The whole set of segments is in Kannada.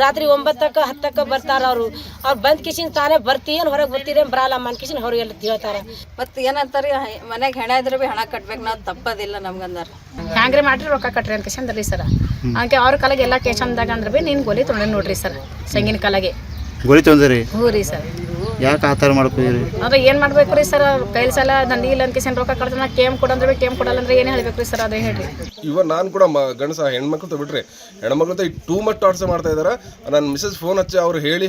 ರಾತ್ರಿ 9ಕ್ಕೆ 10ಕ್ಕೆ ಬರ್ತಾರ ಅವ್ರು ಬಂದ್ ಕಿಶಿನ್ ತಾನೇ ಬರ್ತೀಯನ್ ಹೊರಗೆ ಬರ್ತೀರಿ ಬರಲ್ಲ ಮನ್ ಕಿಶಿನ್ ಹೊರಗೆ ಎಲ್ಲ ಹೇಳ್ತಾರ. ಮತ್ತೆ ಏನಂತಾರಿ ಮನೆಗೆ ಹೆಣ ಇದ್ರೆ ಬಿ ಹಣ ಕಟ್ಬೇಕು ನಾವು ತಪ್ಪದಿಲ್ಲ ನಮ್ಗಂದಾರ. ಹ್ಯಾಂಗ್ರಿ ಮಾಡ್ರಿ ರೊಕ್ಕ ಕಟ್ರಿ ಅಂತ ಕಿಶಂದ್ರಿ ಸರ್. ಹಂಗೆ ಅವ್ರ ಕಾಲಾಗ ಎಲ್ಲ ಟೇಷನ್ದಾಗ ಅಂದ್ರೆ ಬಿ ನೀನು ಗೋಲಿ ತೊಗೊಂಡು ನೋಡ್ರಿ ಸರ್. ಸಂಗಿನ ಕಾಲಾಗೆ ಗೋಲಿ ತೊಂದ್ರಿ? ಹ್ಞೂ ರೀ ಸರ್. ಯಾಕೆ ಆ ಥರ ಮಾಡ್ಕೊಯ್ರಿ? ಅಂದ್ರೆ ಏನು ಮಾಡ್ಬೇಕು ರೀ ಸರ್? ಕೈಲಿ ಸಲ ದಂಡಿ ಇಲ್ಲ ಅಂತ ರೊಕ್ಕ ಕಳ್ತಾನ ಟೇಮ್ ಕೊಡಂದ್ರೆ ಟೇಮ್ ಕೊಡಲ್ಲ ಅಂದ್ರೆ ಏನು ಹೇಳ್ಬೇಕು ರೀ ಸರ್? ಅದೇ ಹೇಳ್ರಿ. ಇವಾಗ ನಾನು ಕೂಡ ಗಂಡಸ ಹೆಣ್ಮಕ್ಳು ಬಿಟ್ರೆ ಹೆಣ್ಮಕ್ಳು ಟೂ ಮಚ್ ಟಾರ್ಚರ್ ಮಾಡ್ತಾ ಇದ್ದಾರೆ. ನನ್ನ ಮಿಸಸ್ ಫೋನ್ ಹಚ್ಚಿ ಅವ್ರು ಹೇಳಿ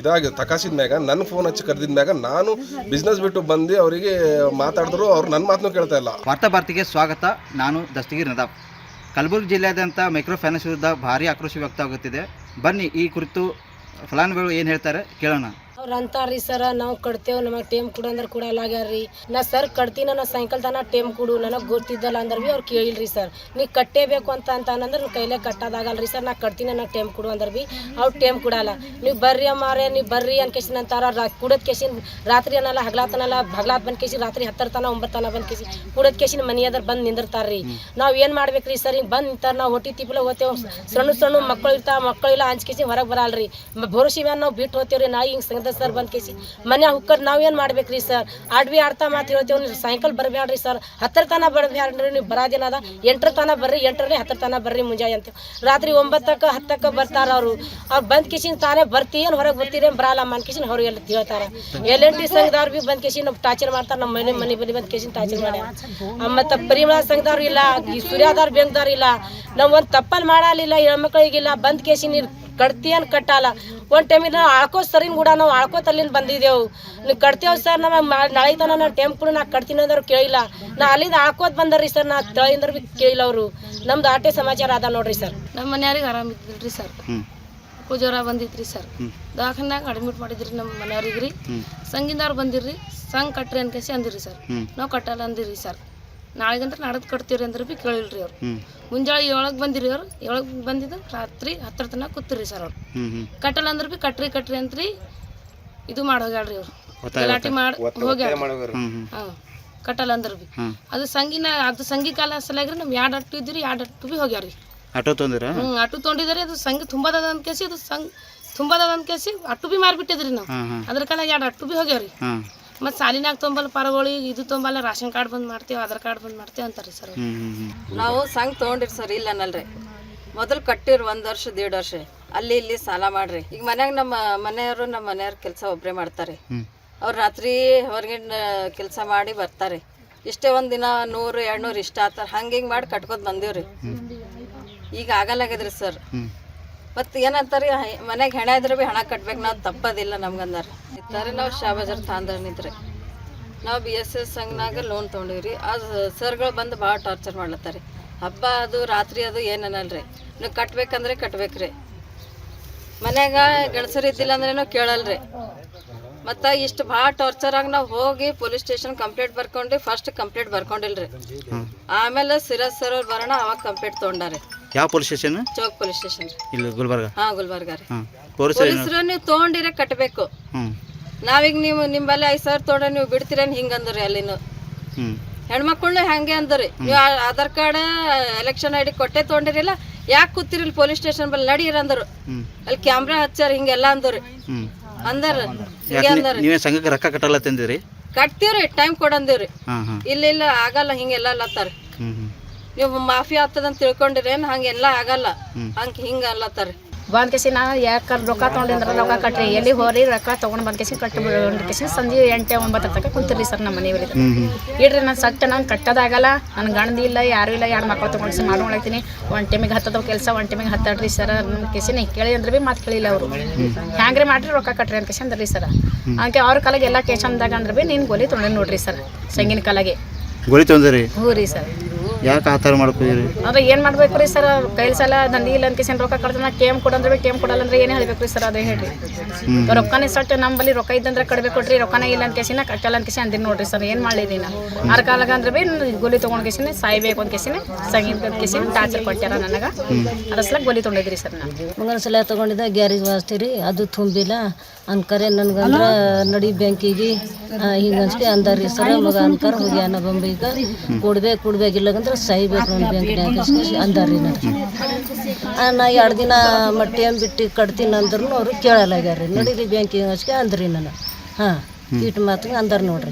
ಇದಾಗಿ ತಕಾಸಿದ ಮ್ಯಾಗ ನನ್ನ ಫೋನ್ ಹಚ್ಚಿ ಕರೆದಿದ ಮ್ಯಾಗ ನಾನು ಬಿಸ್ನೆಸ್ ಬಿಟ್ಟು ಬಂದು ಅವರಿಗೆ ಮಾತಾಡಿದ್ರು ಅವ್ರು ನನ್ನ ಮಾತನ್ನು ಕೇಳ್ತಾ ಇಲ್ಲ. ವಾರ್ತಾ ಭಾರತಿಗೆ ಸ್ವಾಗತ. ನಾನು ದಸ್ತಗೀರ್ ನದಾಫ್. ಕಲಬುರಗಿ ಜಿಲ್ಲೆಯಾದ್ಯಂತ ಮೈಕ್ರೋ ಫೈನಾನ್ಸ್ ವಿರುದ್ಧ ಭಾರಿ ಆಕ್ರೋಶ ವ್ಯಕ್ತವಾಗುತ್ತಿದೆ. ಬನ್ನಿ ಈ ಕುರಿತು ಫಲಾನುಭವಿಗಳು ಏನು ಹೇಳ್ತಾರೆ ಕೇಳೋಣ. ಅವ್ರು ಅಂತಾರ್ರಿ ಸರ್ ನಾವು ಕಟ್ತೇವೆ ನಮಗೆ ಟೇಮ್ ಕೊಡು ಅಂದ್ರೆ ಕೊಡಲಾಗ್ಯಾರ್ರಿ. ನಾ ಸರ್ ಕಟ್ತೀನಿ ನಾ ಸಾಯಂಕಾಲ ತನ ಟೇಮ್ ಕೊಡು ನನಗೆ ಗೊತ್ತಿದ್ದಲ್ಲ ಅಂದ್ರೆ ಭೀ ಅವ್ರು ಕೇಳಿಲ್ರಿ ಸರ್. ನೀ ಕಟ್ಟೇಬೇಕು ಅಂತ ಅಂದ್ರೆ ನೀವು ಕೈಲೇ ಕಟ್ಟೋದಾಗಲ್ರಿ ಸರ್. ನಾ ಕಟ್ತೀನಿ ನಾ ಟೇಮ್ ಕೊಡು ಅಂದ್ರೆ ಭೀ ಅವ್ರು ಟೇಮ್ ಕೊಡಲ್ಲ. ನೀವು ಬರ್ರಿ ಮಾರೇ ನೀವು ಬರ್ರಿ ಅನ್ಕೇಸಿನ ಅಂತಾರ. ಕುಡದ್ ಕೇಸಿನ ರಾತ್ರಿ ಅನ್ನಲ್ಲ ಹಗಲಾತ್ ಬಂದ್ ಕೇಸಿ ರಾತ್ರಿ 10 ತನ 9 ತನ ಬಂದ್ ಕೇಸಿ ಕುಡದ್ ಕೇಸಿನ ಮನೆಯದ್ರ ಬಂದು ನಿಂದಿರ್ತಾರ್ರಿ. ನಾವು ಏನು ಮಾಡ್ಬೇಕ್ರಿ ಸರ್? ಹಿಂಗೆ ಬಂದು ನಿಂತಾರ ನಾವು ಹೊಟ್ಟಿ ತಿಪ್ಪಲ ಹೋಗ್ತೇವೆ. ಸಣ್ಣ ಮಕ್ಕಳು ಇರ್ತಾವ ಮಕ್ಕಳಿಲ್ಲ ಅಂಜ್ಕೇಸಿ ಹೊರಗೆ ಬರಲ್ರಿ. ಭರೋಸಿ ಮ್ಯಾಲ ನಾವು ಬಿಟ್ಟು ಹೋಗ್ತೇವ್ರಿ. ನಾ ಹಿಂಗೆ ಸಂಗದ ಸರ್ ಬಂದ್ ಕೇಸಿ ಮನೆ ಹುಕ್ಕರ್ ನಾವೇನು ಮಾಡ್ಬೇಕ್ರಿ ಸರ್? ಆಡ್ತಾ ಮಾತು ಹೇಳ್ತೇವೆ. ನೀವು ಸಾಯಂಕಾಲ ಬರಬೇಡ್ರಿ ಸರ್. 10 ತನ ಬರಬೇಡ್ರಿ. ನೀವು ಬರೋದಿನದ 8 ತನ ಬರ್ರಿ 8ರಲ್ಲಿ 10 ತನ ಬರ್ರಿ ಮುಂಜಾನೆ ಅಂತೇವೆ. ರಾತ್ರಿ 9ಕ್ಕೆ 10ಕ್ಕೆ ಬರ್ತಾರ ಅವ್ರು ಬಂದ್ ಕಿಶಿನ್ ತಾನೇ ಬರ್ತೀಯನ್ ಹೊರಗೆ ಬರ್ತೀರಿ ಬರಲ್ಲ ಮನ್ ಕಿಶಿನ್ ಹೊರಗೆ ಎಲ್ಲ ಹೇಳ್ತಾರ. LNT ಸಂಘದವ್ರು ಭೀ ಬಂದ್ ಕಿಶಿನ್ ಟಾರ್ಚರ್ ಮಾಡ್ತಾರೆ. ನಮ್ಮ ಮನೆ ಬಂದ್ ಕಿಶಿನ್ ಟಾರ್ಚರ್ ಮಾಡ್ಯಾರ. ಮತ್ತು ಪರಿಮಳ ಸಂಘದವ್ರು ಇಲ್ಲ, ಈ ಸೂರ್ಯಾದವ್ರು ಬೆಂಗ್ದವ್ರು ಇಲ್ಲ. ನಾವು ಒಂದು ತಪ್ಪಲ್ಲಿ ಮಾಡಲಿಲ್ಲ ಹೆಣ್ಮಕ್ಳಿಗಿಲ್ಲ. ಬಂದ್ ಕೇಸಿನ ಕಟ್ತೀಯನ್ ಕಟ್ಟಲ್ಲ. ಒಂದು ಟೈಮಿಗೆ ನಾವು ಆಳ್ಕೋ ಸರಿನ ಕೂಡ ನಾವು ಆಳ್ಕೋತಲ್ಲಿಂದ ಬಂದಿದ್ದೆವು. ನೀವು ಕಟ್ತೇವೆ ಸರ್ ನಮಗೆ ನಾಳೆ ತನ ನಾನು ಟೈಮ್ ಕೂಡ ನಾ ಕಟ್ತೀನಿ ಅಂದ್ರೆ ಕೇಳಿಲ್ಲ. ನಾ ಅಲ್ಲಿಂದ ಆಳ್ಕೋತ ಬಂದರ್ರಿ ಸರ್. ನಾ ತಳಿಂದ್ರೆ ಭೀ ಕೇಳಿಲ್ಲ ಅವರು. ನಮ್ದು ಆಟೆ ಸಮಾಚಾರ ಅದ ನೋಡ್ರಿ ಸರ್. ನಮ್ಮ ಮನೆಯವ್ರಿಗೆ ಆರಾಮ ಇದ್ದಿಲ್ರಿ ಸರ್. ಜ್ವರ ಬಂದಿತ್ರಿ ಸರ್. ದವಾಖಾನ್ಯಾಗ ಅಡ್ಮಿಟ್ ಮಾಡಿದ್ರಿ ನಮ್ಮ ಮನೆಯವ್ರಿಗೆ ರೀ. ಸಂಘಿಂದವ್ರು ಬಂದಿರ್ರಿ. ಸಂಘ ಕಟ್ರಿ ಅನ್ಕೇಸಿ ಅಂದಿರಿ ಸರ್. ನಾವು ಕಟ್ಟಲ್ಲ ಅಂದಿರಿ ಸರ್. ನಾಳೆಗಂತ ನಾಡದ್ ಕಟ್ತೀರಿ ಅಂದ್ರೆ ಭೀ ಕೇಳಿಲ್ರಿ ಅವ್ರು. ಮುಂಜಾನೆ 7ಕ್ಕೆ ಬಂದಿರಿ ಅವ್ರು. 7ಕ್ಕೆ ಬಂದಿದ್ದು ರಾತ್ರಿ 10 ತನಕ ಕೂತಿರಿ ಸರ್ ಅವ್ರು. ಕಟ್ಟಲ್ಲ ಅಂದ್ರೆ ಭೀ ಕಟ್ರಿ ಅಂತ್ರಿ ಇದು ಮಾಡಿ ಹೋಗ್ಯಾಳ್ರಿ ಅವ್ರು. ಗಲಾಟೆ ಮಾಡಿ ಹೋಗ್ಯಾರ. ಹಾಂ ಕಟ್ಟಲ್ಲ ಅಂದ್ರೆ ಭೀ ಅದು ಸಂಘಿ ಕಾಲ ಸಲಗ್ರಿ ನಮ್ಗೆ 2 ಅಟ್ಟು ಇದ್ರಿ 2 ಅಟ್ಟು ಭೀ ಹೋಗ್ಯಾರ್ರಿ. ಆಟೋ ತೊಂದಿರ? ಅಟ್ಟು ತೊಗೊಂಡಿದ್ದಾರೆ. ಅದು ಸಂಘ ತುಂಬದ ಅನ್ಕೇಸಿ ಅದು ತುಂಬದ ಅನ್ಕೇಸಿ ಅಟ್ಟು ಭೀ ಮಾರ್ಬಿಟ್ಟಿದ್ರಿ ನಾವು. ಅದ್ರ ಕಾಲ 2 ಅಟ್ಟು ಭೀ ಹೋಗ್ಯಾವ್ರಿ. ಮತ್ತು ಸಾಲಿನಾಗ ತೊಂಬಲ್ಲ ಪರಗೋಳಿ ಇದು ತೊಂಬಲ್ಲ ರೇಷನ್ ಕಾರ್ಡ್ ಬಂದ್ ಮಾಡ್ತೇವೆ ಆಧಾರ್ ಕಾರ್ಡ್ ಬಂದ್ ಮಾಡ್ತೇವೆ ಅಂತಾರ್ರಿ ಸರ್. ನಾವು ಸಂಘ ತೊಗೊಂಡಿರಿ ಸರ್. ಇಲ್ಲ ಅನ್ನಲ್ರಿ. ಮೊದಲು ಕಟ್ಟಿರಿ 1 ವರ್ಷ 1.5 ವರ್ಷ ಅಲ್ಲಿ ಇಲ್ಲಿ ಸಾಲ ಮಾಡ್ರಿ. ಈಗ ಮನ್ಯಾಗ ನಮ್ಮ ಮನೆಯವ್ರ ಕೆಲಸ ಒಬ್ಬರೇ ಮಾಡ್ತಾರೆ. ಅವ್ರು ರಾತ್ರಿ ಹೊರಗಿನ ಕೆಲಸ ಮಾಡಿ ಬರ್ತಾರೆ. ಇಷ್ಟೇ ಒಂದಿನ 100 200 ಇಷ್ಟ ಆತಾರೆ. ಹಿಂಗೆ ಮಾಡಿ ಕಟ್ಕೊತ ಬಂದೀವ್ರಿ. ಈಗ ಆಗಲ್ಲಾಗ್ಯದ್ರಿ ಸರ್. ಮತ್ತು ಏನಂತಾರಿ ಮನೆಗೆ ಹೆಣ ಇದ್ರೆ ಭೀ ಹಣ ಕಟ್ಬೇಕು ನಾವು ತಪ್ಪದಿಲ್ಲ ನಮ್ಗಂದಾರ. ಇರ್ತಾರೆ ನಾವು ಶಾಬಾಜರ್ ತಾಂದ್ರ ನಿಂತ್ರಿ. ನಾವು BSS ಸಂಘನಾಗ ಲೋನ್ ತೊಗೊಂಡಿವ್ರಿ. ಅದು ಸರ್ಗಳು ಬಂದು ಭಾಳ ಟಾರ್ಚರ್ ಮಾಡ್ಲತ್ತಾರೆ. ಹಬ್ಬ ಅದು ರಾತ್ರಿ ಅದು ಏನನ್ನಲ್ರಿ. ನೀವು ಕಟ್ಬೇಕಂದ್ರೆ ಕಟ್ಬೇಕ್ರಿ. ಮನ್ಯಾಗ ಗಣಸರು ಇದ್ದಿಲ್ಲ ಅಂದ್ರೇನು ಕೇಳಲ್ರಿ. ಮತ್ತು ಇಷ್ಟು ಭಾಳ ಟಾರ್ಚರಾಗಿ ನಾವು ಹೋಗಿ ಪೊಲೀಸ್ ಸ್ಟೇಷನ್ ಕಂಪ್ಲೇಂಟ್ ಬರ್ಕೊಂಡು ಫಸ್ಟ್ ಕಂಪ್ಲೇಂಟ್ ಬರ್ಕೊಂಡಿಲ್ರಿ. ಆಮೇಲೆ ಸಿರಾಜ್ ಸರ್ ಅವ್ರು ಬರೋಣ ಅವಾಗ ಕಂಪ್ಲೇಂಟ್ ತೊಗೊಂಡಾರೆ. ಯಾವ police station? Chowk police station ಇಲ್ಲಿ ಗುಲ್ಬರ್ಗ. ಹಾಂ ಗುಲ್ಬರ್ಗ ರೀ. ಪೊಲೀಸರು ನೀವು ತೊಗೊಂಡಿರೇ ಕಟ್ಟಬೇಕು. ನಾವೀಗ ನೀವು ನಿಂಬಲ್ಲಿ 5,000 ತೊಗೊಂಡ್ರೆ ನೀವು ಬಿಡ್ತೀರೇನು ಹಿಂಗೆ ಅಂದ್ರಿ. ಅಲ್ಲಿನ ಹೆಣ್ಮಕ್ಳನ್ನ ಹಂಗೆ ಅಂದ್ರಿ. ನೀವು ಆಧಾರ್ ಕಾರ್ಡ್ ಎಲೆಕ್ಷನ್ ID ಕೊಟ್ಟೆ ತೊಗೊಂಡಿರಿಲ್ಲ ಯಾಕೆ ಕೂತಿರಿಲ್ಲ ಪೊಲೀಸ್ ಸ್ಟೇಷನ್ ಬಲ್ಲಿ ನಡೀರಿ ಅಂದರು. ಅಲ್ಲಿ ಕ್ಯಾಮ್ರಾ ಹಚ್ಚಾರ ಹಿಂಗೆಲ್ಲ ಅಂದ್ರಿ. ನೀವೇ ಸಂಘಕ್ಕೆ ರೊಕ್ಕ ಕಟ್ಟಲ್ಲ ತಂದಿರಿ? ಕಟ್ತೀವ್ರಿ ಟೈಮ್ ಕೊಡಂದಿವ್ರಿ. ಇಲ್ಲ ಆಗಲ್ಲ ಹಿಂಗೆಲ್ಲ ಅಲ್ಲತ್ತಾರ. ನೀವು ಮಾಫಿ ಆಗ್ತದಂತ ತಿಳ್ಕೊಂಡಿರೇನು? ಹಂಗೆಲ್ಲ ಆಗಲ್ಲ. ಹಿಂಗೆ ಅಲ್ಲತ್ತಾರ. ಬಂದ್ ಕೇಸಿ ನಾ ಯಾಕೆ ರೊಕ್ಕ ತೊಗೊಂಡಿಂದ್ರೆ ರೊಕ್ಕ ಕಟ್ರಿ ಎಲ್ಲಿ ಹೋರಿ ರೊಕ್ಕ ತೊಗೊಂಡು ಬಂದ್ ಕೇಸಿ ಕಟ್ಟಿ ಕೇಸಿ ಸಂಜೆ 8 9 ತನಕ ಕುಂತಿರಿ ಸರ್ ನಮ್ಮ ಮನೆಯವ್ರಿಗೆ. ಇಡ್ರಿ ನಾನು ಸಟ್ಟ ನಂಗೆ ಕಟ್ಟೋದಾಗಲ್ಲ. ನನ್ನ ಗಂಡ ಇಲ್ಲ ಯಾರು ಇಲ್ಲ 2 ಮಕ್ಕಳು ತೊಗೊಂಡು ಮಾಡ್ಕೊಳತ್ತೀನಿ. 1 ಟೈಮಿಗೆ 10 ಕೆಲಸ 1 ಟೈಮಿಗೆ 10 ಸರ್. ನನ್ನ ಕೇಸಿನ ಕೇಳಿ ಅಂದ್ರೆ ಭೀ ಮಾತು ಕೇಳಿಲ್ಲ ಅವರು. ಹ್ಯಾಂಗ್ರಿ ಮಾಡ್ರಿ ರೊಕ್ಕ ಕಟ್ರಿ ಅಂತ ಕೇಸಿ ಅಂದ್ರಿ ಸರ್. ಹಂಗೆ ಅವ್ರ ಕಾಲಾಗೆ ಎಲ್ಲ ಟೇಷನ್ದಾಗ ಅಂದ್ರೆ ಭೀ ನೀನು ಗೋಲಿ ತೊಗೊಂಡು ನೋಡ್ರಿ ಸರ್. ಸಂಗಿನ ಕಾಲಾಗೆ ಗೋಲಿ ತೊಂದ್ರಿ? ಹ್ಞೂ ರೀ ಸರ್. ಯಾಕೆ ಆ ಥರ ಮಾಡ್ಕೊಯ್ರಿ? ಅಂದ್ರೆ ಏನು ಮಾಡ್ಬೇಕು ರೀ ಸರ್? ಕೈಲಿ ಸಲ ದಂಡಿ ಇಲ್ಲ ಅಂತ ರೊಕ್ಕ ಕಟ್ತಾನ ಟೇಮ್ ಕೊಡಂದ್ರೆ ಭೀ ಟೇಮ್ ಕೊಡಲ್ಲ ಅಂದ್ರೆ ಏನು ಹೇಳ್ಬೇಕು ರೀ ಸರ್? ಅದೇ ಹೇಳ್ರಿ. ರೊಕ್ಕನೇ ಸಟ್ ನಮ್ಮಲ್ಲಿ ರೊಕ್ಕ ಇದ್ದಂದ್ರೆ ಕಟ್ಬೇಕು ಕೊಡ್ರಿ. ರೊಕ್ಕನೇ ಇಲ್ಲ ಅಂತ ಕೇಸಿನ ಕಟ್ಟಲ್ಲ ಅಂತ ಕೇಸಿ ಅಂದಿನಿ ನೋಡ್ರಿ ಸರ್. ಏನು ಮಾಡಲಿ ನಾನು ಆರ ಕಾಲಾಗ ಅಂದ್ರೆ ಭೀ ಗೋಲಿ ತೊಗೊಂಡು ಕೇಸಿನ ಸಾಯ್ಬೇಕು ಅಂತ ಕೇಸಿನ ಸಂಗೀತ ಕೇಸಿನ ಟಾರ್ಚರ್ ಕೊಟ್ಟಾರ ನನಗೆ. ಅದಸ್ಲಾಗ ಗೋಲಿ ತೊಗೊಂಡಿದ್ರಿ ಸರ್. ನಾನು ಮುಂಗನ ಸಲ ತೊಗೊಂಡಿದ್ದೆ ಗ್ಯಾರೇಜ್ ವಾಸ್ತೀರಿ. ಅದು ತುಂಬಿಲ್ಲ ಅನ್ಕರೆ ನನ್ಗಂದ್ರೆ ನಡಿ ಬ್ಯಾಂಕಿಗೆ ಹಿಂಗೆ ಅನ್ಸ್ಕೆ ಅಂದಾರಿ ಸರ್. ಮಗ ಅನ್ಕರ್ ಹೋಗ್ಯಾನ ಬೊಂಬೈಗೆ ಕೊಡ್ಬೇಕಿಲ್ಲಗಂದ್ರೆ ಸಹಿ ಬೇಕು ನನ್ನ ಬ್ಯಾಂಕ್ನಾಗ ಅಂದಾರ್ರಿ ನನಗೆ. ನಾ 2 ದಿನ ಟೈಮ್ ಬಿಟ್ಟು ಕಟ್ತೀನಿ ಅಂದ್ರೂ ಅವರು ಕೇಳಲ್ಲಾಗ್ಯಾರ. ನಡೀರಿ ಬ್ಯಾಂಕಿಗೆ ಹಚ್ಕೆ ಅಂದ್ರಿ ನಾನು. ಹಾಂ ಇಟ್ಟು ಮಾತಿಗೆ ಅಂದಾರ ನೋಡ್ರಿ.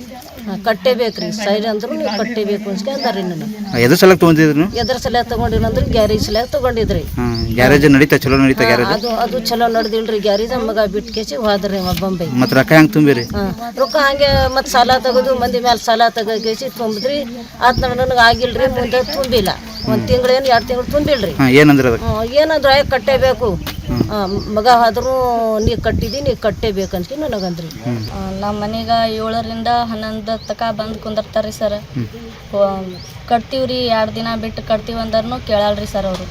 ಕಟ್ಟೇಬೇಕ್ರಿ ಸೈಡ್ ಅಂದ್ರು ನೀವು ಕಟ್ಟೇಬೇಕು ಅನ್ಸ್ಕೆ ಅಂದಾರ್ರಿ ನಾನು. ಎದ್ರ ಸಲಕ್ ತೊಗೊಂಡಿದ್ರು? ಎದ್ರ ಸಲ ತಗೊಂಡಿಲ್ಲ ಅಂದ್ರೆ ಗ್ಯಾರೇಜ್ ಸಲ ತಗೊಂಡಿದ್ರಿ. ಗ್ಯಾರೇಜ್ ನಡೀತಾ ಚಲೋ ನಡೀತಾ ಗ್ಯಾರೇಜ್? ಅದು ಚಲೋ ನಡೆದಿಲ್ರಿ ಗ್ಯಾರೇಜ್. ಮಗ ಬಿಟ್ಟು ಕೇಸಿ ಹೋದ್ರಿ ಬೊಂಬೈ. ಮತ್ತೆ ರೊಕ್ಕ ಹೆಂಗೆ ತುಂಬಿರಿ? ರೊಕ್ಕ ಹಂಗೆ ಮತ್ತೆ ಸಾಲ ತೆಗೆದು ಮಂದಿ ಮೇಲೆ ಸಾಲ ತೆಗೇಸಿ ತುಂಬಿದ್ರಿ. ಆತ ನನಗೆ ಆಗಿಲ್ರಿ, ಮುಂದೆ ತುಂಬಿಲ್ಲ. 1 ತಿಂಗಳೇನು 2 ತಿಂಗಳು ತುಂಬಿಲ್ರಿ. ಏನಂದ್ರೆ ಏನಂದ್ರೆ ಕಟ್ಟೇಬೇಕು, ಮಗ ಆದ್ರೂ ನೀ ಕಟ್ಟಿದಿ ನೀ ಕಟ್ಟೇಬೇಕು ಅನ್ಸ್ಕಿ ನನಗಂದ್ರಿ. ನಮ್ಮ ಮನೆಗೆ 7ರಿಂದ 11 ತನಕ ಬಂದು ಕುಂದಿರ್ತಾರೆ ರೀ ಸರ್. ಕಟ್ತೀವ್ರಿ 2 ದಿನ ಬಿಟ್ಟು ಕಟ್ತೀವಿ ಅಂದ್ರೂ ಕೇಳಲ್ರಿ ಸರ್ ಅವರು.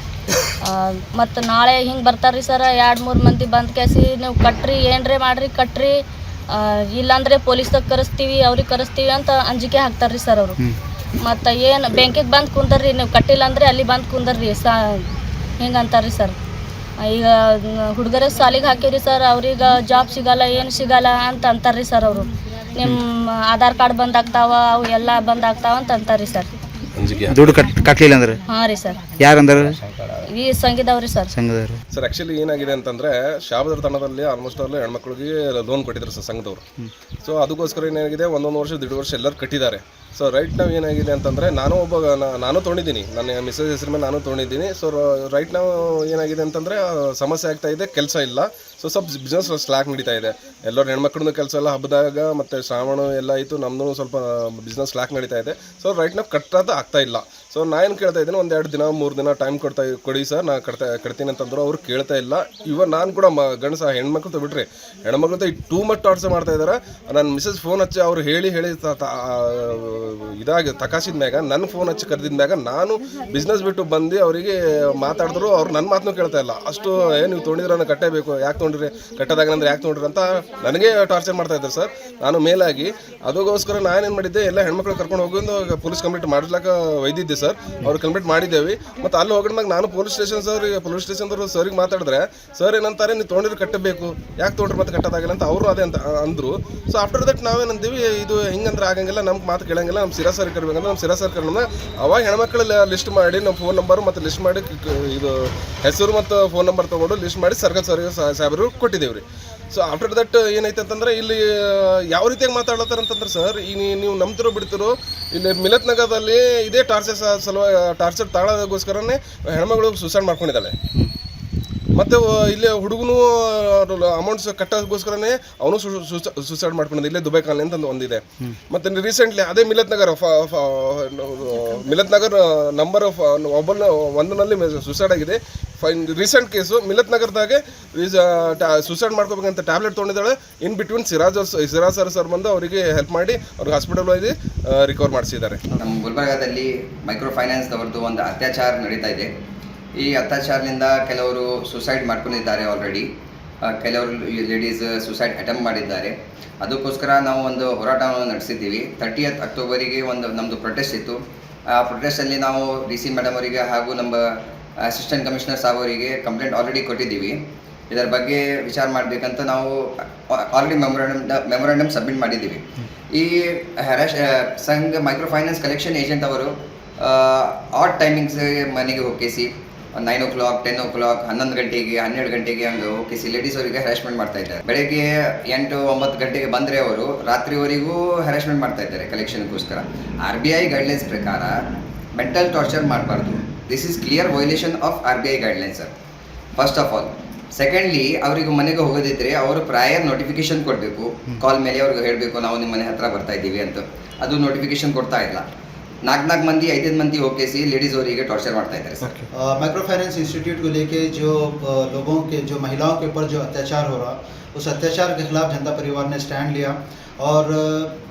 ಮತ್ತು ನಾಳೆ ಹಿಂಗೆ ಬರ್ತಾರೆ ರೀ ಸರ್. 2-3 ಮಂದಿ ಬಂದು ಕೇಸಿ ನೀವು ಕಟ್ರಿ ಏನ್ರೇ ಮಾಡ್ರಿ ಕಟ್ರಿ, ಇಲ್ಲಾಂದರೆ ಪೊಲೀಸ್ದಾಗ ಕರೆಸ್ತೀವಿ ಅವ್ರಿಗೆ ಕರೆಸ್ತೀವಿ ಅಂತ ಅಂಜಿಕೆ ಹಾಕ್ತಾರೆ ರೀ ಸರ್ ಅವರು. ಮತ್ತು ಏನು ಬ್ಯಾಂಕಿಗೆ ಬಂದು ಕುಂದರ್ರಿ, ನೀವು ಕಟ್ಟಿಲ್ಲ ಅಂದರೆ ಅಲ್ಲಿ ಬಂದು ಕುಂದರ್ರಿ ಹಿಂಗೆ ಅಂತಾರೆ ರೀ ಸರ್. ಈಗ ಹುಡುಗರ ಸಾಲಿಗೆ ಹಾಕಿವ್ರಿ ಸರ್, ಅವ್ರಿಗೆ ಜಾಬ್ ಸಿಗಲ್ಲ ಏನು ಸಿಗಲ್ಲ ಅಂತ ಅಂತಾರೆ ರೀ ಸರ್ ಅವರು. ನಿಮ್ಮ ಆಧಾರ್ ಕಾರ್ಡ್ ಬಂದ್ ಆಗ್ತಾವ, ಅವು ಎಲ್ಲ ಬಂದ್ ಆಗ್ತಾವ ಅಂತ ಅಂತಾರೆ ರೀ ಸರ್. ದುಡ್ಡು ಕಟ್ಟಲಿಲ್ಲ ಅಂದ್ರೆ? ಹಾಂ ರೀ ಸರ್. ಯಾರಂದ್ರೆ? ಈ ಸಂಘದವ್ರಿ ಸರ್. ಸಂಘದವ್ರು. ಸರ್ ಆ್ಯಕ್ಚುಲಿ ಏನಾಗಿದೆ ಅಂತಂದರೆ ಶಾಬದರ ತಂಡದಲ್ಲಿ ಆಲ್ಮೋಸ್ಟ್ ಅಲ್ಲಿ ಹೆಣ್ಮಕ್ಳಿಗೆ ಲೋನ್ ಕೊಟ್ಟಿದ್ರು ಸರ್ ಸಂಘದವರು. ಸೊ ಅದಕ್ಕೋಸ್ಕರ ಏನಾಗಿದೆ 1 ವರ್ಷ 1.5 ವರ್ಷ ಎಲ್ಲರೂ ಕಟ್ಟಿದ್ದಾರೆ. ಸೊ ರೈಟ್ ನಾವು ಏನಾಗಿದೆ ಅಂತಂದರೆ ನಾನು ತೊಗೊಂಡಿದ್ದೀನಿ, ನನ್ನ ಮಿಸ್ಸಸ್ ಹೆಸರು ಮೇಲೆ ನಾನು ತೊಗೊಂಡಿದ್ದೀನಿ. ಸೊ ರೈಟ್ ನಾವು ಏನಾಗಿದೆ ಅಂತಂದರೆ ಸಮಸ್ಯೆ ಆಗ್ತಾ ಇದೆ, ಕೆಲಸ ಇಲ್ಲ. ಸೊ ಸ್ವಲ್ಪ ಬಿಸ್ನೆಸ್ ಸ್ಲಾಕ್ ನಡೀತಾ ಇದೆ. ಎಲ್ಲರೂ ಹೆಣ್ಮಕ್ಳದ್ದು ಕೆಲಸ ಎಲ್ಲ ಹಬ್ಬದಾಗ ಮತ್ತು ಶ್ರಾವಣ ಎಲ್ಲ ಆಯಿತು, ನಮ್ಮದು ಸ್ವಲ್ಪ ಬಿಸ್ನೆಸ್ ಸ್ಲಾಕ್ ನಡೀತಾ ಇದೆ. ಸೊ ರೈಟ್ ನಾವು ಕಟ್ಟೋದು ಆಗ್ತಾ ಇಲ್ಲ. ಸೊ ನಾನು ಕೇಳ್ತಾ ಇದ್ದೀನಿ, 1-2 ದಿನ 3 ದಿನ ಟೈಮ್ ಕೊಡಿ ಸರ್, ನಾನು ಕಟ್ತೀನಿ ಅಂತಂದ್ರು. ಅವ್ರು ಕೇಳ್ತಾ ಇಲ್ಲ. ಇವಾಗ ನಾನು ಕೂಡ ಗಂಡಸ ಹೆಣ್ಮಕ್ಳು ತೊಗೊಬಿಟ್ರಿ, ಹೆಣ್ಮಕ್ಳು ಟೂ ಮಚ್ ಟಾರ್ಚರ್ ಮಾಡ್ತಾ ಇದ್ದಾರೆ. ನನ್ನ ಮಿಸ್ಸಸ್ ಫೋನ್ ಹಚ್ಚಿ ಅವ್ರು ಹೇಳಿ ತಕಾಸಿದ ಮ್ಯಾಗ ನನ್ನ ಫೋನ್ ಹಚ್ಚಿ ಕರೆದಿದ ಮ್ಯಾಗ ನಾನು ಬಿಸ್ನೆಸ್ ಬಿಟ್ಟು ಬಂದು ಅವರಿಗೆ ಮಾತಾಡಿದ್ರು. ಅವ್ರು ನನ್ನ ಮಾತನ್ನು ಕೇಳ್ತಾ ಇಲ್ಲ. ಅಷ್ಟು ನೀವು ತೊಗೊಂಡಿದ್ರೆ ನಾನು ಕಟ್ಟೇಬೇಕು, ಯಾಕೆ ತೊಗೊಂಡ್ರಿ, ಕಟ್ಟೋದಾಗ ಅಂದ್ರೆ ಯಾಕೆ ತೊಗೊಂಡ್ರಿ ಅಂತ ನನಗೆ ಟಾರ್ಚರ್ ಮಾಡ್ತಾ ಇದ್ದಾರೆ ಸರ್. ನಾನು ಮೇಲಾಗಿ ಅದಕ್ಕೋಸ್ಕರ ನಾನೇನು ಮಾಡಿದ್ದೆ, ಎಲ್ಲ ಹೆಣ್ಮಕ್ಳು ಕರ್ಕೊಂಡು ಹೋಗೋದು ಪೊಲೀಸ್ ಕಂಪ್ಲೇಂಟ್ ಮಾಡ್ಲಿಕ್ಕೆ ಒಯ್ದಿದ್ದೆ ಸರ್. ಅವ್ರು ಕಂಪ್ಲೇಂಟ್ ಮಾಡಿದ್ದೇವೆ. ಮತ್ತು ಅಲ್ಲಿ ಹೋಗಿದ್ಮ್ಯಾಗ ನಾನು ಪೊಲೀಸ್ ಸ್ಟೇಷನ್ದವ್ರು ಸರಿಗೆ ಮಾತಾಡಿದ್ರೆ ಸರ್ ಏನಂತಾರೆ, ನೀವು ತೊಗೊಂಡಿದ್ರೆ ಕಟ್ಟಬೇಕು, ಯಾಕೆ ತೊಗೊಂಡ್ರಿ ಮತ್ತೆ ಕಟ್ಟೋದಾಗಿಲ್ಲ ಅಂತ ಅವರು ಅದೇ ಅಂತ ಅಂದರು. ಸೊ ಆಫ್ಟರ್ ದಟ್ ನಾವೇನಂತೀವಿ, ಇದು ಹಿಂಗಂದ್ರೆ ಆಗಂಗಿಲ್ಲ, ನಮ್ಗೆ ಮಾತು ಕೇಳಂಗಿಲ್ಲ, ನಮ್ಮ ಸಿರಾ ಸರ್ ಕರ್ಬೇಕಂದ್ರೆ ನಮ್ಮ ಸಿರಾ ಸರ್ ಕರ್ನ ಅವಾಗ ಹೆಣ್ಮಕ್ಳೆಲ್ಲ ಲಿಸ್ಟ್ ಮಾಡಿ ನಮ್ಮ ಫೋನ್ ನಂಬರ್ ಮತ್ತು ಲಿಸ್ಟ್ ಮಾಡಿ ಇದು ಹೆಸರು ಮತ್ತು ಫೋನ್ ನಂಬರ್ ತೊಗೊಂಡು ಲಿಸ್ಟ್ ಮಾಡಿ ಸರ್ಕಾರ ಸಾಹೇಬರು ಕೊಟ್ಟಿದ್ದೇವೆ ರೀ. ಸೊ ಆಫ್ಟರ್ ದಟ್ ಏನೈತೆ ಅಂತಂದರೆ ಇಲ್ಲಿ ಯಾವ ರೀತಿಯಾಗಿ ಮಾತಾಡ್ಲತ್ತಾರ ಅಂತಂದ್ರೆ ಸರ್, ಈ ನೀವು ನಂಬ್ತಿರೋ ಬಿಡ್ತಿರೋ, ಇಲ್ಲಿ ಮಿಲತ್ ನಗರದಲ್ಲಿ ಇದೇ ಟಾರ್ಚರ್ ತಾಳೋದಕ್ಕೋಸ್ಕರನೇ ಹೆಣ್ಮಗಳು ಸೂಸೈಡ್ ಮಾಡ್ಕೊಂಡಿದ್ದಾಳೆ. ಮತ್ತು ಇಲ್ಲಿ ಹುಡುಗನು ಅಮೌಂಟ್ಸ್ ಕಟ್ಟೋದಕ್ಕೋಸ್ಕರನೇ ಅವನು ಸೂಸೈಡ್ ಮಾಡ್ಕೊಂಡಿದ್ದ. ಇಲ್ಲೇ ದುಬೈ ಕಾಲನಿ ಅಂತ ಒಂದಿದೆ. ಮತ್ತು ರೀಸೆಂಟ್ಲಿ ಅದೇ ಮಿಲತ್ ನಗರ್ ನಂಬರ್ ಒಂದರಲ್ಲಿ ಸೂಸೈಡ್ ಆಗಿದೆ. ರೀಸೆಂಟ್ ಕೇಸು ಮಿಲತ್ ನಗರದಾಗೆ ಸೂಸೈಡ್ ಮಾಡ್ಕೋಬೇಕಂತ ಟ್ಯಾಬ್ಲೆಟ್ ತೊಗೊಂಡಿದ್ದಾಳೆ. ಇನ್ ಬಿಟ್ವೀನ್ ಸಿರಾಜ್ ಸರ್ ಬಂದು ಅವರಿಗೆ ಹೆಲ್ಪ್ ಮಾಡಿ ಅವ್ರಿಗೆ ಹಾಸ್ಪಿಟಲ್ ಹೋಗಿ ರಿಕವರ್ ಮಾಡಿಸಿದ್ದಾರೆ. ನಮ್ಮ ಗುಲ್ಬರ್ಗಾದಲ್ಲಿ ಮೈಕ್ರೋ ಫೈನಾನ್ಸ್ದವ್ರದ್ದು ಒಂದು ಅತ್ಯಾಚಾರ ನಡೀತಾ ಇದೆ. ಈ ಅತ್ಯಾಚಾರದಿಂದ ಕೆಲವರು ಸೂಸೈಡ್ ಮಾಡ್ಕೊಂಡಿದ್ದಾರೆ ಆಲ್ರೆಡಿ. ಕೆಲವರು ಲೇಡೀಸ್ ಸೂಸೈಡ್ ಅಟೆಂಪ್ಟ್ ಮಾಡಿದ್ದಾರೆ. ಅದಕ್ಕೋಸ್ಕರ ನಾವು ಒಂದು ಹೋರಾಟವನ್ನು ನಡೆಸಿದ್ದೀವಿ. 30th ಅಕ್ಟೋಬರಿಗೆ ನಮ್ಮದು ಪ್ರೊಟೆಸ್ಟ್ ಇತ್ತು. ಆ ಪ್ರೊಟೆಸ್ಟಲ್ಲಿ ನಾವು DC ಮೇಡಮ್ ಅವರಿಗೆ ಹಾಗೂ ನಮ್ಮ ಅಸಿಸ್ಟೆಂಟ್ ಕಮಿಷನರ್ ಸಾಬ್ ಅವರಿಗೆ ಕಂಪ್ಲೇಂಟ್ ಆಲ್ರೆಡಿ ಕೊಟ್ಟಿದ್ದೀವಿ. ಇದರ ಬಗ್ಗೆ ವಿಚಾರ ಮಾಡಬೇಕಂತ ನಾವು ಆಲ್ರೆಡಿ ಮೆಮೊರಾಂಡಮ್ ಸಬ್ಮಿಟ್ ಮಾಡಿದ್ದೀವಿ. ಈ ಸಂಘ ಮೈಕ್ರೋ ಫೈನಾನ್ಸ್ ಕಲೆಕ್ಷನ್ ಏಜೆಂಟ್ ಅವರು ಆಡ್ ಟೈಮಿಂಗ್ಸ್ ಮನೆಗೆ ಹೋಗಿಸಿ 9 o'clock 10 o'clock 11 ಗಂಟೆಗೆ 12 ಗಂಟೆಗೆ ಹಂಗೆ ಹೋಗಿಸಿ ಲೇಡೀಸ್ ಅವರಿಗೆ ಹ್ಯಾರಾಸ್ಮೆಂಟ್ ಮಾಡ್ತಾ ಇದ್ದಾರೆ. ಬೆಳಗ್ಗೆ 8-9 ಗಂಟೆಗೆ ಬಂದರೆ ಅವರು ರಾತ್ರಿವರೆಗೂ ಹ್ಯಾರಾಸ್ಮೆಂಟ್ ಮಾಡ್ತಾ ಇದ್ದಾರೆ ಕಲೆಕ್ಷನ್ಗೋಸ್ಕರ. RBI ಗೈಡ್ಲೈನ್ಸ್ ಪ್ರಕಾರ ಮೆಂಟಲ್ ಟಾರ್ಚರ್ ಮಾಡಬಾರ್ದು. This is clear violation of RBI guidelines sir, first of all. Secondly, ಅವರಿಗೆ ಮನೆಗೆ ಹೋಗೋದಿದ್ರೆ ಅವರು ಪ್ರಯರ್ ನೋಟಿಫಿಕೇಶನ್ ಕೊಡಬೇಕು. ಕಾಲ್ ಮೇಲೆ ಅವ್ರಿಗೆ ಹೇಳಬೇಕು ನಾವು ನಿಮ್ಮ ಮನೆ ಹತ್ರ ಬರ್ತಾ ಇದ್ದೀವಿ ಅಂತ. ಅದು ನೋಟಿಫಿಕೇಶನ್ ಕೊಡ್ತಾ ಇಲ್ಲ. 4 ಮಂದಿ 5 ಮಂದಿ ಹೋಗಿ लेडीज ಅವರಿಗೆ ಟಾರ್ಚರ್ ಮಾಡ್ತಾ ಇದ್ದಾರೆ ಸರ್. माइक्रो फाइनेंस इंस्टीट्यूट को लेके जो लोगों के जो महिलाओं के ऊपर जो अत्याचार हो रहा, उस अत्याचार के खिलाफ जनता परिवार ने स्टैंड लिया. और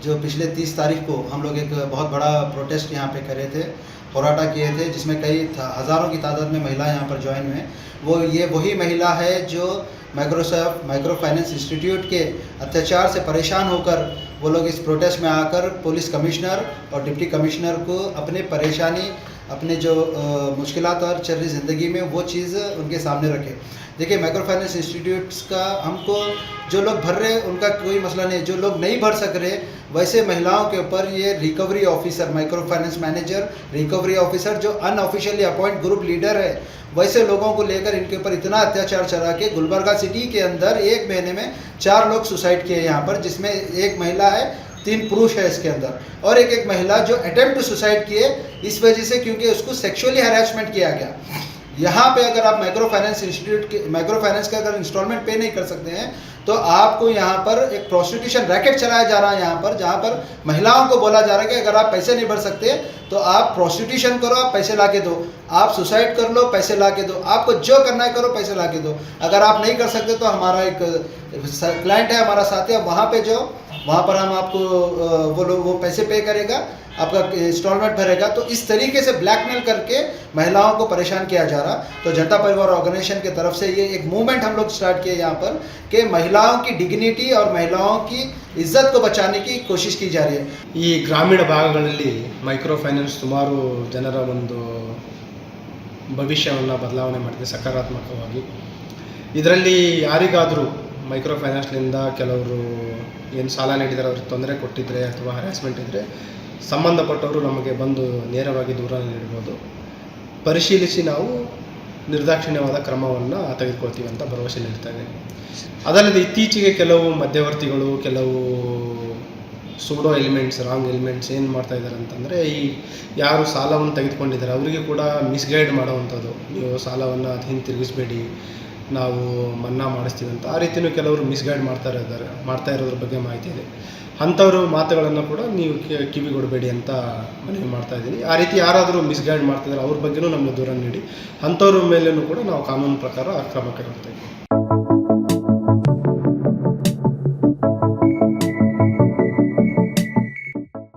जो पिछले 30 तारीख को हम लोग एक बहुत बड़ा प्रोटेस्ट यहाँ पे करे थे, होराटा किए थे, जिसमें कई हज़ारों की तादाद में महिला यहाँ पर ज्वाइन हुए. ये वही महिला है जो माइक्रो फाइनेंस इंस्टीट्यूट के अत्याचार से परेशान होकर वो लोग इस प्रोटेस्ट में आकर पुलिस कमिश्नर और डिप्टी कमिश्नर को अपनी परेशानी अपने जो मुश्किलात और चल रही ज़िंदगी में वो चीज़ उनके सामने रखें। देखिए माइक्रो फाइनेंस इंस्टीट्यूट्स का हमको जो लोग भर रहे उनका कोई मसला नहीं, जो लोग नहीं भर सक रहे वैसे महिलाओं के ऊपर ये recovery officer, micro finance manager, recovery officer जो अनऑफिशियली अपॉइंट ग्रुप लीडर है, वैसे लोगों को लेकर इनके ऊपर इतना अत्याचार चला के गुलबर्गा सिटी के अंदर 1 महीने में 4 लोग सुसाइड किए यहाँ पर, जिसमें 1 महिला है, 3 पुरुष है इसके अंदर, और एक महिला जो अटेम्प्ट टू सुसाइड किए इस वजह से क्योंकि उसको सेक्सुअली हैरेसमेंट किया गया। यहाँ पे अगर आप माइक्रो फाइनेंस इंस्टीट्यूट के माइक्रो फाइनेंस का अगर इंस्टॉलमेंट पे नहीं कर सकते हैं तो आपको यहाँ पर एक प्रोस्टिट्यूशन रैकेट चलाया जा रहा है यहाँ पर, जहाँ पर महिलाओं को बोला जा रहा है कि अगर आप पैसे नहीं भर सकते तो आप प्रोस्टिट्यूशन करो, आप पैसे ला के दो, आप सुसाइड कर लो, पैसे ला के दो, आपको जो करना है करो, पैसे ला के दो। अगर आप नहीं कर सकते तो हमारा एक क्लाइंट है, हमारा साथी है, वहाँ पे जो वहाँ पर हम आपको वो पैसे पे करेगा, आपका इंस्टॉलमेंट भरेगा। तो इस तरीके से ब्लैकमेल करके महिलाओं को परेशान किया जा रहा। तो जनता परिवार ऑर्गेनाइजेशन की तरफ से ये एक मूवमेंट हम लोग स्टार्ट किए यहाँ पर कि महिलाओं की डिग्निटी और महिलाओं की इज्जत को बचाने की कोशिश की जा रही है। ಈ ಗ್ರಾಮೀಣ ಭಾಗಗಳಲ್ಲಿ ಮೈಕ್ರೋ ಫೈನಾನ್ಸ್ ಸುಮಾರು ಜನರ ಒಂದು ಭವಿಷ್ಯವನ್ನು ಬದಲಾವಣೆ ಮಾಡಿದೆ ಸಕಾರಾತ್ಮಕವಾಗಿ. ಇದರಲ್ಲಿ ಯಾರಿಗಾದರೂ ಮೈಕ್ರೋ ಫೈನಾನ್ಸ್ನಿಂದ ಕೆಲವರು ಏನು ಸಾಲ ನೀಡಿದರೆ ಅವ್ರಿಗೆ ತೊಂದರೆ ಕೊಟ್ಟಿದ್ದರೆ ಅಥವಾ ಹರಾಸ್ಮೆಂಟ್ ಇದ್ದರೆ ಸಂಬಂಧಪಟ್ಟವರು ನಮಗೆ ಬಂದು ನೇರವಾಗಿ ದೂರ ನೀಡ್ಬೋದು. ಪರಿಶೀಲಿಸಿ ನಾವು ನಿರ್ದಾಕ್ಷಿಣ್ಯವಾದ ಕ್ರಮವನ್ನು ತೆಗೆದುಕೊಳ್ತೀವಿ ಅಂತ ಭರವಸೆ ನೀಡ್ತೇವೆ. ಅದಲ್ಲದೆ ಇತ್ತೀಚೆಗೆ ಕೆಲವು ಮಧ್ಯವರ್ತಿಗಳು, ಕೆಲವು ಸೂಡೋ ಎಲಿಮೆಂಟ್ಸ್, ರಾಂಗ್ ಎಲಿಮೆಂಟ್ಸ್ ಏನು ಮಾಡ್ತಾ ಇದ್ದಾರೆ ಅಂತಂದರೆ, ಈ ಯಾರು ಸಾಲವನ್ನು ತೆಗೆದುಕೊಂಡಿದ್ದಾರೆ ಅವರಿಗೆ ಕೂಡ ಮಿಸ್ಗೈಡ್ ಮಾಡೋವಂಥದ್ದು, ನೀವು ಸಾಲವನ್ನು ಅದು ಹಿಂತಿರುಗಿಸ್ಬೇಡಿ, ನಾವು ಮನ್ನಾ ಮಾಡಿಸ್ತೀವಿ ಅಂತ ಆ ರೀತಿಯೂ ಕೆಲವರು ಮಿಸ್ಗೈಡ್ ಮಾಡ್ತಾ ಇರೋದ್ರ ಬಗ್ಗೆ ಮಾಹಿತಿ ಇದೆ. ಅಂಥವ್ರ ಮಾತುಗಳನ್ನು ಕೂಡ ನೀವು ಕಿವಿಗೊಡಬೇಡಿ ಅಂತ ಮನವಿ ಮಾಡ್ತಾ ಇದ್ದೀನಿ. ಆ ರೀತಿ ಯಾರಾದರೂ ಮಿಸ್ಗೈಡ್ ಮಾಡ್ತಿದ್ದಾರೆ ಅವ್ರ ಬಗ್ಗೆನೂ ನಮಗೆ ದೂರ ನೀಡಿ, ಅಂಥವ್ರ ಮೇಲೂ ಕೂಡ ನಾವು ಕಾನೂನು ಪ್ರಕಾರ ಕ್ರಮ ಕೈಗೊಳ್ತಾ ಇದ್ದೀವಿ.